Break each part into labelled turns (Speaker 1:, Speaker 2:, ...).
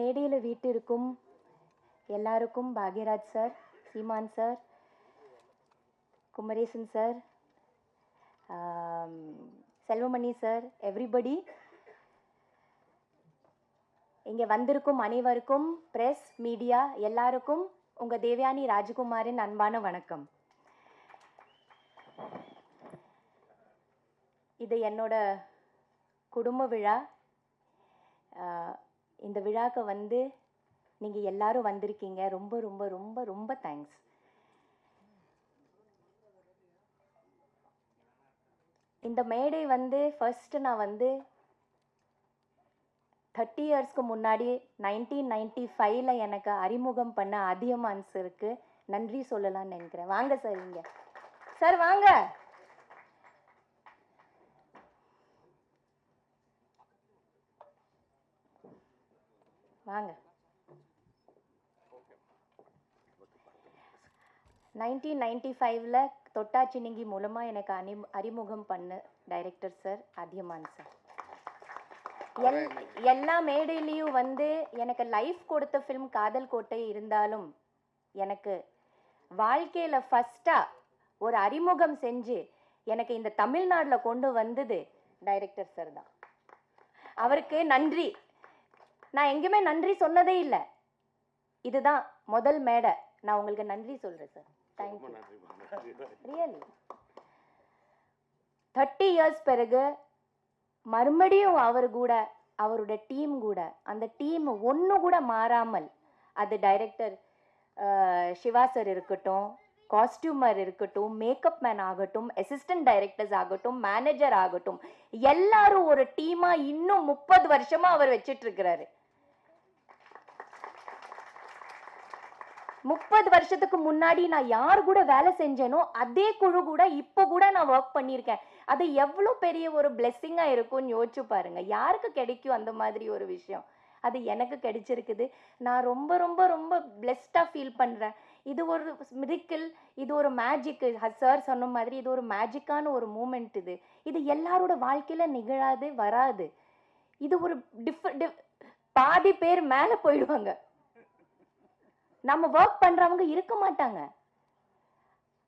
Speaker 1: மேடையில் வீட்டிற்கும் எல்லாருக்கும் Bhagyaraj sir, Seeman sir, Kumaresan sir, Selvamani sir, everybody, இங்கே வந்திருக்கும் அனைவருக்கும், பிரஸ் மீடியா எல்லாருக்கும் உங்கள் தேவயானி ராஜகுமாரின் அன்பான வணக்கம். இது என்னோட குடும்ப விழா. இந்த விழாக்கு வந்து நீங்கள் எல்லாரும் வந்திருக்கீங்க. ரொம்ப ரொம்ப ரொம்ப ரொம்ப தேங்க்ஸ். இந்த மேடை வந்து ஃபர்ஸ்ட் நான் வந்து 30 இயர்ஸ்க்கு முன்னாடி 1995 எனக்கு அறிமுகம் பண்ண அதியமான் சாருக்கு நன்றி சொல்லலாம்னு நினைக்கிறேன். வாங்க சார், இங்க சார் வாங்க. வாங்க. 1995 தொட்டாச்சினிங்கி மூலமா எனக்கு அறிமுகம் பண்ண டைரக்டர் சார் அதியமான் சார். எல்லா மேடையிலையும் வந்து எனக்கு லைஃப் கொடுத்த ஃபிலிம் காதல் கோட்டை இருந்தாலும் எனக்கு வாழ்க்கையில ஃபர்ஸ்டா ஒரு அறிமுகம் செஞ்சு எனக்கு இந்த தமிழ்நாட்டில் கொண்டு வந்தது டைரக்டர் சார் தான். அவருக்கு நன்றி. நான் எங்கேயுமே நன்றி சொன்னதே இல்லை. இதுதான் முதல் மேடை. நான் உங்களுக்கு நன்றி சொல்றேன் சார். தேங்க்யூ. ரியலி 30 இயர்ஸ் பிறகு மறுபடியும் அவர் கூட, அவரோட டீம் கூட, அந்த டீம் ஒன்று கூட மாறாமல், அது டைரக்டர் சிவா சார் இருக்கட்டும், காஸ்டியூமர் இருக்கட்டும், மேக்கப் மேன் ஆகட்டும், அசிஸ்டன்ட் டைரக்டர்ஸ் ஆகட்டும், மேனேஜர் ஆகட்டும், எல்லாரும் ஒரு டீமா இன்னும் 30 வருஷமா அவர் வச்சிட்டு இருக்கிறாரு. 30 வருஷத்துக்கு முன்னாடி நான் யார் கூட வேலை செஞ்சேனோ அதே குழு கூட இப்போ கூட நான் ஒர்க் பண்ணியிருக்கேன். அது எவ்வளோ பெரிய ஒரு பிளெஸ்ஸிங்கா இருக்கும்னு யோசிச்சு பாருங்க. யாருக்கு கிடைக்கும் அந்த மாதிரி ஒரு விஷயம்? அது எனக்கு கிடைச்சிருக்குது. நான் ரொம்ப ரொம்ப ரொம்ப பிளெஸ்டா ஃபீல் பண்றேன். இது ஒரு மிரிக்கிள், இது ஒரு மேஜிக். சார் சொன்ன மாதிரி இது ஒரு மேஜிக்கான ஒரு மூமெண்ட். இது எல்லாரோட வாழ்க்கையில நிகழாது, வராது. இது ஒரு பாதி பேர் மேல போயிடுவாங்க. நம்ம ஒர்க் பண்றவங்க இருக்க மாட்டாங்க.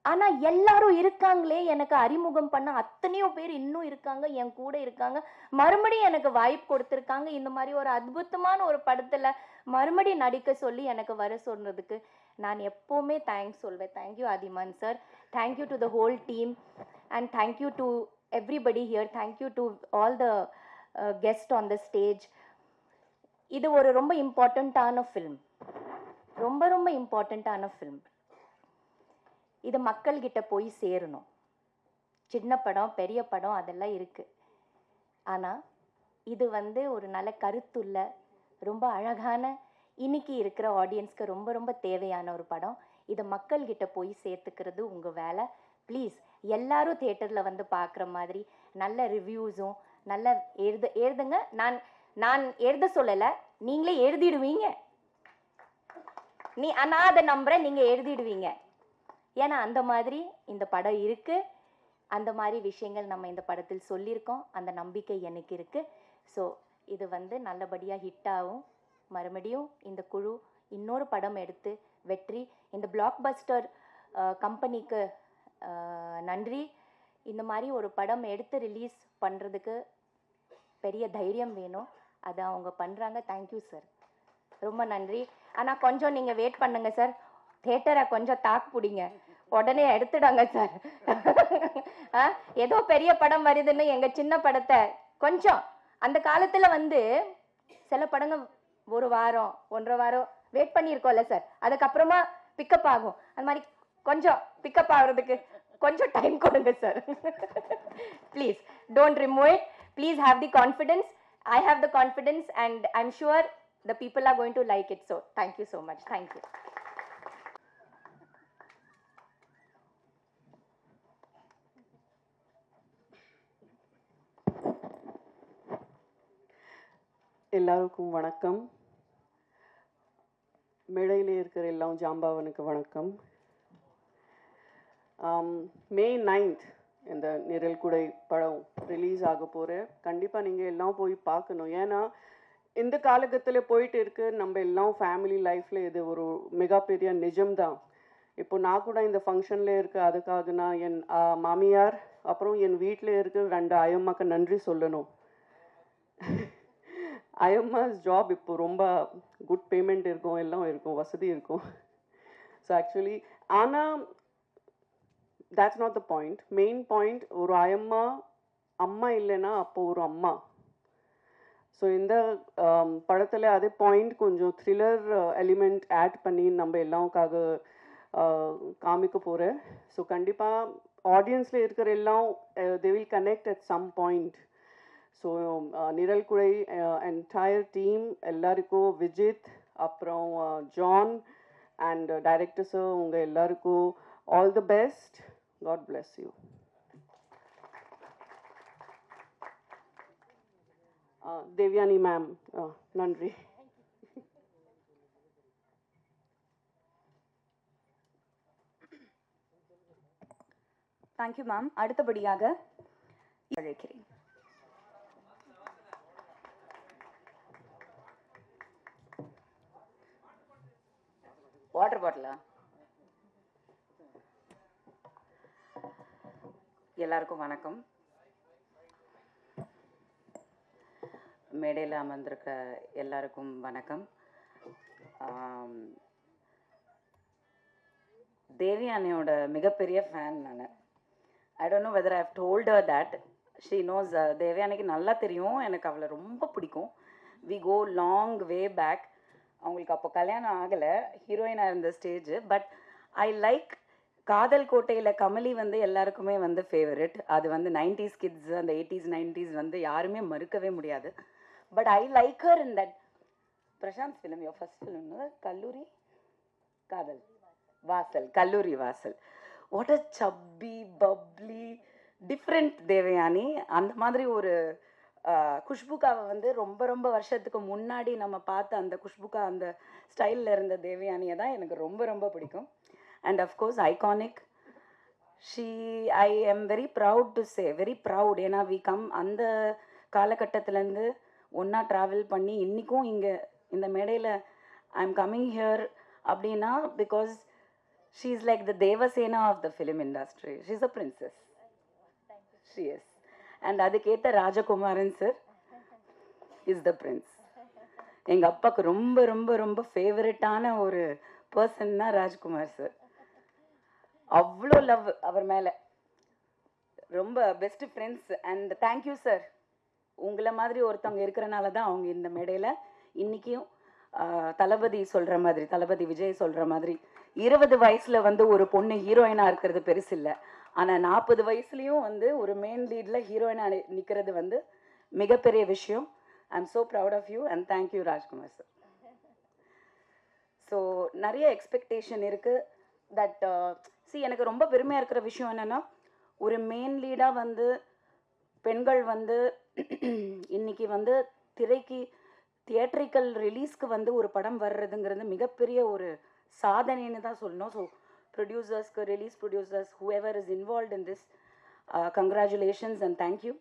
Speaker 1: ஆனா எல்லாரும் இருக்காங்களே, எனக்கு அறிமுகம் பண்ண அத்தனையோ பேர் இன்னும் இருக்காங்க, என் கூட இருக்காங்க. மறுபடியும் எனக்கு வாய்ப்பு கொடுத்துருக்காங்க. இந்த மாதிரி ஒரு அற்புதமான ஒரு படத்துல மறுபடியும் நடிக்க சொல்லி எனக்கு வர சொன்னதுக்கு நான் எப்பவுமே தேங்க்ஸ் சொல்வேன். Thank you Athiyaman sir. Thank you to the whole team and thank you to everybody here. Thank you to all the guest on the stage. இது ஒரு ரொம்ப இம்பார்ட்டண்ட்டான ஃபிலிம். ரொம்ப ரொம்ப இம்பார்ட்டண்ட்டான ஃபிலிம். இது மக்கள்கிட்ட போய் சேரணும். சின்ன படம், பெரிய படம் அதெல்லாம் இருக்கு. ஆனா இது வந்து ஒரு நல்ல கருத்துள்ள, ரொம்ப அழகான, இன்னைக்கு இருக்கிற ஆடியன்ஸ்க்கு ரொம்ப ரொம்ப தேவையான ஒரு படம். இதை மக்கள்கிட்ட போய் சேர்த்துக்கிறது உங்க வேலை. ப்ளீஸ் எல்லாரும் தியேட்டர்ல வந்து பார்க்குற மாதிரி நல்ல ரிவ்யூஸும் நல்ல எழுதுங்க. நான் எழுத சொல்லலை, நீங்களே எழுதிடுவீங்க. நான் அதை நம்புறேன், நீங்க எழுதிடுவீங்க. ஏன்னா அந்த மாதிரி இந்த படம் இருக்கு. அந்த மாதிரி விஷயங்கள் நம்ம இந்த படத்தில் சொல்லியிருக்கோம். அந்த நம்பிக்கை எனக்கு இருக்கு. ஸோ இது வந்து நல்லபடியா ஹிட் ஆகும். மறுபடியும் இந்த குழு இன்னொரு படம் எடுத்து வெற்றி. இந்த பிளாக் பஸ்டர் கம்பெனிக்கு நன்றி. இந்த மாதிரி ஒரு படம் எடுத்து ரிலீஸ் பண்றதுக்கு பெரிய தைரியம் வேணும். அதை அவங்க பண்றாங்க. தேங்க்யூ சார், ரொம்ப நன்றி. ஆனா கொஞ்சம் நீங்க வெயிட் பண்ணுங்க சார். தியேட்டரை கொஞ்சம் தாக்கு பிடிங்க, உடனே எடுத்துடாங்க சார். ஏதோ பெரிய படம் வருதுன்னு எங்க சின்ன படத்தை கொஞ்சம், அந்த காலத்துல வந்து சில படங்கள் 1 வாரம் 1.5 வாரம் வெயிட் பண்ணியிருக்கோம்ல சார், அதுக்கப்புறமா பிக்கப் ஆகும். அந்த மாதிரி கொஞ்சம் பிக்கப் ஆகுறதுக்கு கொஞ்சம் டைம் கொடுங்க sir. Please don't remove it. Please have the confidence. I have the confidence and I'm sure the people are going to like it. So thank you so much. Thank you.
Speaker 2: எல்லாருக்கும் வணக்கம். மேடையிலே இருக்கிற எல்லாம் ஜாம்பாவனுக்கு வணக்கம். May 9th இந்த நிழல் குடை படம் ரிலீஸ் ஆக போகிற. கண்டிப்பாக நீங்கள் எல்லாம் போய் பார்க்கணும். ஏன்னா இந்த காலகட்டத்தில் போயிட்டு இருக்கு. நம்ம எல்லாம் ஃபேமிலி லைஃப்பில் இது ஒரு மிகப்பெரிய நிஜம்தான். இப்போ நான் கூட இந்த ஃபங்க்ஷனில் இருக்க அதுக்காக நான் என் மாமியார் அப்புறம் என் வீட்டில் இருக்கிற 2 அயம்மாக்கு நன்றி சொல்லணும். அயம்மாஸ் ஜாப் இப்போ ரொம்ப குட் பேமெண்ட் இருக்கும், எல்லாம் இருக்கும், வசதி இருக்கும். ஸோ ஆக்சுவலி ஆனால் that's not the point. Main point, ஒரு அம்மா இல்லைன்னா அப்போ ஒரு அம்மா. ஸோ இந்த படத்தில் அதே பாயிண்ட் கொஞ்சம் த்ரில்லர் எலிமெண்ட் ஆட் பண்ணி நம்ம எல்லாருக்காக காமிக்க போகிறேன். ஸோ கண்டிப்பாக ஆடியன்ஸில் இருக்கிற எல்லாம் they will connect at some point. So Nizhalkudai entire team எல்லாருக்கும், விஜித் அப்புறம் ஜான் அண்ட் டைரக்டர் சார், உங்கள் எல்லாருக்கும் all the best. God bless you. Devayani ma'am, நன்றி.
Speaker 3: Thank you ma'am. அடுத்தபடியாக அழைக்கிறேன்.
Speaker 4: வாட்டர் பாட்டிலா? எல்லாருக்கும் வணக்கம். மேடையில் அமர்ந்திருக்க எல்லாருக்கும் வணக்கம். தேவியானியோட மிகப்பெரிய ஃபேன் நான். I don't know whether I have told her that. She knows. தேவியானிக்கு நல்லா தெரியும் எனக்கு அவளை ரொம்ப பிடிக்கும். We go long way back. அவங்களுக்கு அப்போ கல்யாணம் ஆகலை, ஹீரோயினாக இருந்த ஸ்டேஜ். பட் ஐ லைக் காதல் கோட்டையில் கமலி வந்து எல்லாருக்குமே வந்து ஃபேவரட். அது வந்து 90s கிட்ஸ், அந்த 80s 90s வந்து யாருமே மறுக்கவே முடியாது. But I like her in that Prashanth film, your first film, Kalloori Kadhal வாசல், கல்லூரி வாசல். வாட் அ சப்பி பப்ளி டிஃப்ரெண்ட் தேவயானி. அந்த மாதிரி ஒரு குஷ்புக்காவை வந்து ரொம்ப ரொம்ப வருஷத்துக்கு முன்னாடி நம்ம பார்த்த அந்த குஷ்புக்கா அந்த ஸ்டைலில் இருந்த தேவயானியை தான் எனக்கு ரொம்ப ரொம்ப பிடிக்கும். And of course iconic. I am very proud to say, very proud. ஏன்னா வி கம் அந்த காலகட்டத்திலேருந்து ஒன்றா ட்ராவல் பண்ணி இன்றைக்கும் இங்கே இந்த மேடையில் ஐ எம் கம்மிங் ஹியர் அப்படின்னா because she is like the Devasena of the film industry. She is a princess. She is. And அதுக்கேற்ற Rajakumaran sir is the prince. எங்கள் அப்பாவுக்கு ரொம்ப ரொம்ப ரொம்ப ஃபேவரட்டான ஒரு பர்சன்னா ராஜ்குமார் சார். அவ்வளோ லவ் அவர் மேலே. ரொம்ப best friends. And thank you sir. உங்களை மாதிரி ஒருத்தவங்க இருக்கிறனால தான் அவங்க இந்த மேடையில் இன்றைக்கும் தளபதி சொல்கிற மாதிரி, தளபதி விஜய் சொல்கிற மாதிரி 20 வயசில் வந்து ஒரு பொண்ணு ஹீரோயினாக இருக்கிறது பெருசு இல்லை. ஆனால் 40 வயசுலேயும் வந்து ஒரு மெயின் லீடில் ஹீரோயினாக நிற்கிறது வந்து மிகப்பெரிய விஷயம். I am so proud of you and thank you Rajkumar sir. So நிறைய எக்ஸ்பெக்டேஷன் இருக்குது. தட் எனக்கு ரொம்ப பெருமையாக இருக்கிற விஷயம் என்னென்னா, ஒரு மெயின் லீடாக வந்து பெண்கள் வந்து இன்னைக்கு வந்து திரைக்கு தியேட்ரிக்கல் ரிலீஸ்க்கு வந்து ஒரு படம் வர்றதுங்கிறது மிகப்பெரிய ஒரு சாதனைன்னு தான் சொல்லணும். ஸோ ப்ரொடியூசர்ஸ்க்கு, release producers, whoever is involve in this, congratulations and thank you.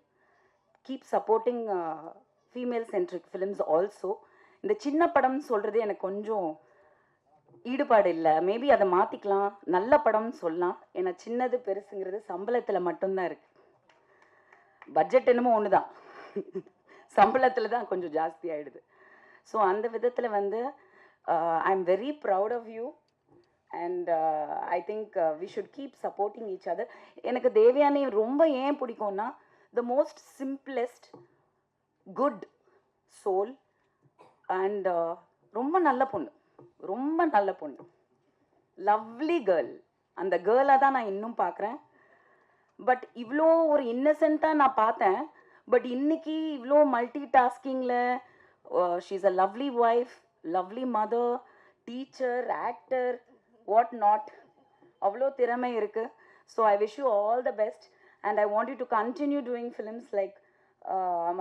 Speaker 4: Keep supporting female centric films also. இந்த சின்ன படம்னு சொல்கிறது எனக்கு கொஞ்சம் ஈடுபாடு இல்லை. மேபி அதை மாற்றிக்கலாம், நல்ல படம்னு சொல்லலாம். ஏன்னா சின்னது பெருசுங்கிறது சம்பளத்தில் மட்டும்தான் இருக்குது. பட்ஜெட் என்னமோ ஒன்று தான், சம்பளத்தில் தான் கொஞ்சம் ஜாஸ்தி ஆகிடுது. ஸோ அந்த விதத்தில் வந்து I am very proud of you and I think we should keep supporting each other. எனக்கு தேவயானி ரொம்ப ஏன் பிடிக்கும்னா, the most simplest good soul and ரொம்ப நல்ல பொண்ணு, ரொம்ப நல்ல பொண்ணு, லவ்லி கேர்ள். அந்த கேர்ளாக தான் நான் இன்னும் பார்க்குறேன். பட் இவ்வளோ ஒரு இன்னசென்ட்டாக நான் பார்த்தேன். பட் இன்னைக்கு இவ்வளோ மல்டி டாஸ்கிங்கில் she is a lovely wife, lovely mother, teacher, actor, what not. அவ்வளோ திறமை இருக்குது. So I wish you all the best and I want you to continue doing films like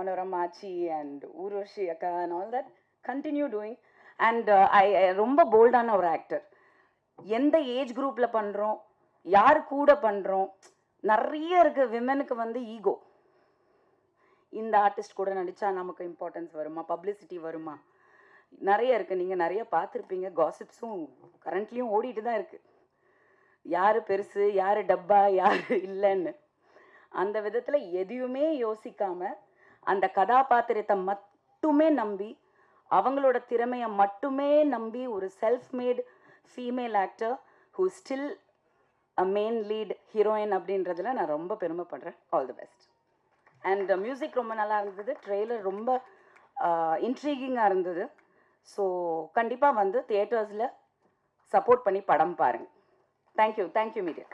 Speaker 4: மனோரமாச்சி அண்ட் ஊர்வஷி அக்கா and all that. Continue doing. And ரொம்ப போல்டான ஒரு actor. எந்த age குரூப்பில் பண்ணுறோம், யார் கூட பண்ணுறோம், நிறைய இருக்குது. விமனுக்கு வந்து ஈகோ, இந்த ஆர்டிஸ்ட் கூட நடித்தா நமக்கு இம்பார்ட்டன்ஸ் வருமா, பப்ளிசிட்டி வருமா, நிறைய இருக்குது. நீங்கள் நிறைய பார்த்துருப்பீங்க. காசிப்ஸும் கரண்ட்லேயும் ஓடிட்டு தான் இருக்குது. யார் பெருசு, யார் டப்பா, யார் இல்லைன்னு. அந்த விதத்தில் எதையுமே யோசிக்காமல் அந்த கதாபாத்திரத்தை மட்டுமே நம்பி, அவங்களோட திறமையை மட்டுமே நம்பி ஒரு self made female actor who still a main lead heroine அப்படின்றதுல நான் ரொம்ப பெருமைப்படுறேன். All the best. And music ரொம்ப நல்லா இருந்தது. ட்ரெய்லர் ரொம்ப இன்ட்ரீகிங்காக இருந்தது. ஸோ கண்டிப்பாக வந்து தியேட்டர்ஸில் சப்போர்ட் பண்ணி படம் பாருங்கள். Thank you media.